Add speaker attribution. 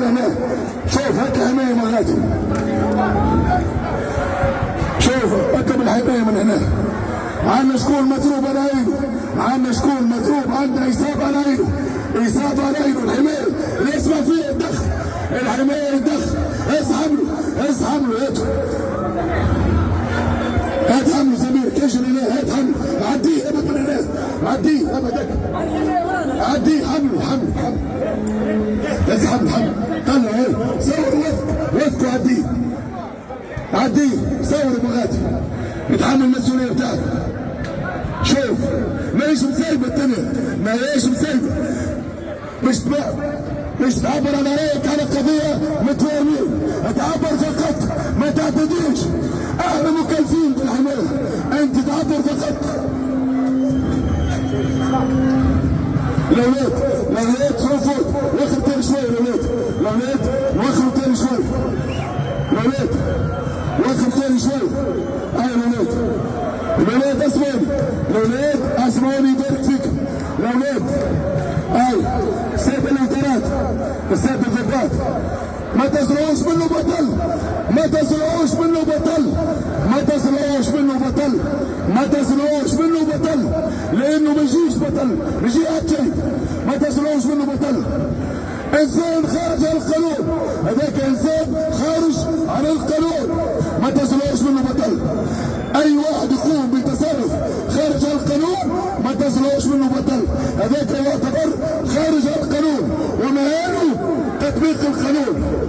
Speaker 1: من هنا. شوف هات الحمايه مالتي، شوف اركب الحمايه من هنا. عندنا شكون مضروب على عينه، عندنا شكون مضروب، عندنا اصابه على عينه، اصابه على عينه. الحمايه اللي يسمع فيه الدخ، الحمايه الدخ. اسحب له اسحب له، هات حمله سمير كيش هنا، هات حمله عديه ابد من هنا، عديه ابدك، عديه حمله حمله اسحب الحمل، طلع هيك صور وفق عديه عديه صور بغاتي، اتحمل المسؤوليه بتاعك. شوف ماهيش مسايبه الدنيا، ماهيش مسايبه، مش تعبر على رايك على قضيه متوارمين، تعبر فقط ما تعتديش. احنا مكلفين بالحمايه، انت تعبر فقط. الاولاد رفض واخر تاني شوي، الاولاد واخر تاني شوي، الاولاد واخر تاني شوي. الاولاد الاولاد اسمعوني يبارك فيكم. الاولاد سيد الانترات، السيد الضباط، ما تزرعوش منه بطل، ما تزرعوش منه بطل، ما تزرعوش منه بطل، ما تزرعوش منه بطل، لانه ما يجيش بطل، يجي اتشي. ما تزرعوش منه بطل. انسان خارج عن القانون، هذاك انسان خارج عن القانون، ما تزرعوش منه بطل. اي واحد يقوم بتصرف خارج عن القانون ما تزرعوش منه بطل، هذاك يعتبر خارج عن القانون، ومهانه تطبيق القانون.